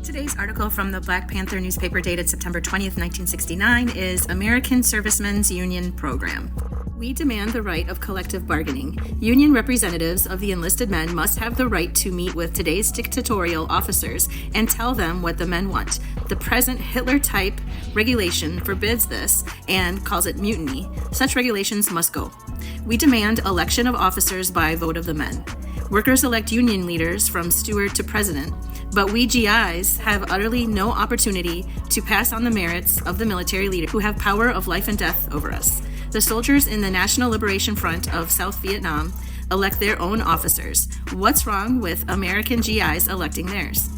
Today's article from the Black Panther newspaper dated September 20th, 1969 is American Servicemen's Union Program. We demand the right of collective bargaining. Union representatives of the enlisted men must have the right to meet with today's dictatorial officers and tell them what the men want. The present Hitler-type regulation forbids this and calls it mutiny. Such regulations must go. We demand election of officers by vote of the men. Workers elect union leaders from steward to president, but we GIs have utterly no opportunity to pass on the merits of the military leaders who have power of life and death over us. The soldiers in the National Liberation Front of South Vietnam elect their own officers. What's wrong with American GIs electing theirs?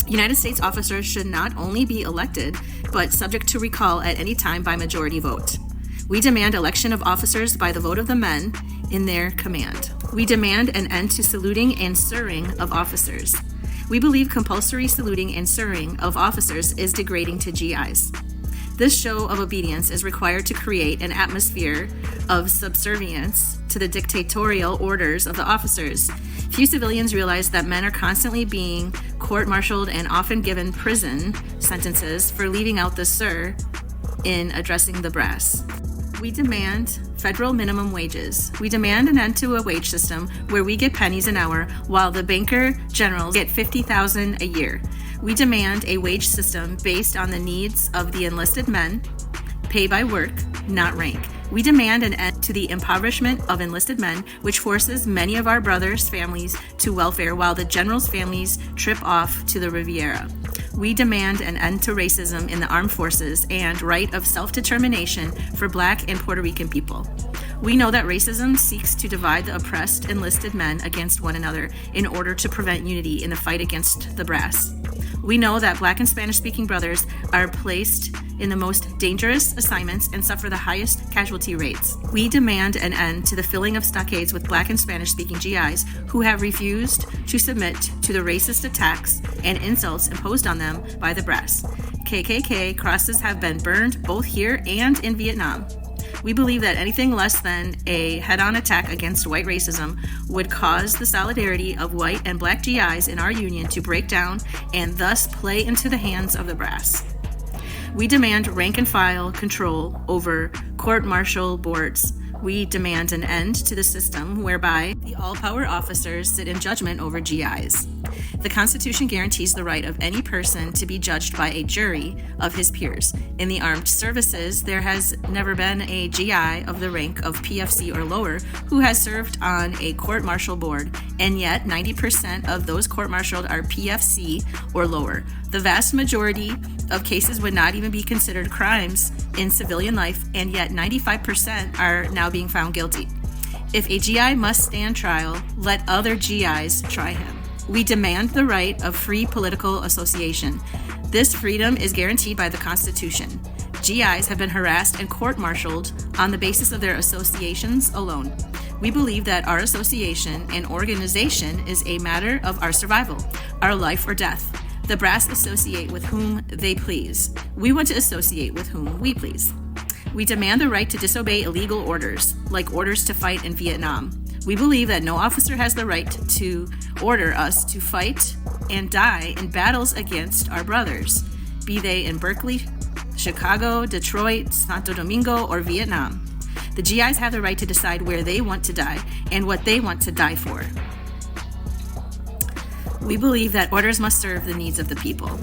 United States officers should not only be elected, but subject to recall at any time by majority vote. We demand election of officers by the vote of the men in their command. We demand an end to saluting and sirring of officers. We believe compulsory saluting and sirring of officers is degrading to GIs. This show of obedience is required to create an atmosphere of subservience to the dictatorial orders of the officers. Few civilians realize that men are constantly being court-martialed and often given prison sentences for leaving out the sir in addressing the brass. We demand federal minimum wages. We demand an end to a wage system where we get pennies an hour while the banker generals get $50,000 a year. We demand a wage system based on the needs of the enlisted men, pay by work, not rank. We demand an end to the impoverishment of enlisted men, which forces many of our brothers' families to welfare while the generals' families trip off to the Riviera. We demand an end to racism in the armed forces and right of self-determination for Black and Puerto Rican people. We know that racism seeks to divide the oppressed enlisted men against one another in order to prevent unity in the fight against the brass. We know that Black and Spanish-speaking brothers are placed in the most dangerous assignments and suffer the highest casualty rates. We demand an end to the filling of stockades with Black and Spanish-speaking GIs who have refused to submit to the racist attacks and insults imposed on them by the brass. KKK crosses have been burned both here and in Vietnam. We believe that anything less than a head-on attack against white racism would cause the solidarity of white and Black GIs in our union to break down and thus play into the hands of the brass. We demand rank-and-file control over court-martial boards. We demand an end to the system whereby the all-power officers sit in judgment over GIs. The Constitution guarantees the right of any person to be judged by a jury of his peers. In the armed services, there has never been a GI of the rank of PFC or lower who has served on a court-martial board, and yet 90% of those court-martialed are PFC or lower. The vast majority of cases would not even be considered crimes in civilian life, and yet 95% are now being found guilty. If a GI must stand trial, let other GIs try him. We demand the right of free political association. This freedom is guaranteed by the Constitution. GIs have been harassed and court-martialed on the basis of their associations alone. We believe that our association and organization is a matter of our survival, our life or death. The brass associate with whom they please. We want to associate with whom we please. We demand the right to disobey illegal orders, like orders to fight in Vietnam. We believe that no officer has the right to order us to fight and die in battles against our brothers, be they in Berkeley, Chicago, Detroit, Santo Domingo, or Vietnam. The GIs have the right to decide where they want to die and what they want to die for. We believe that orders must serve the needs of the people.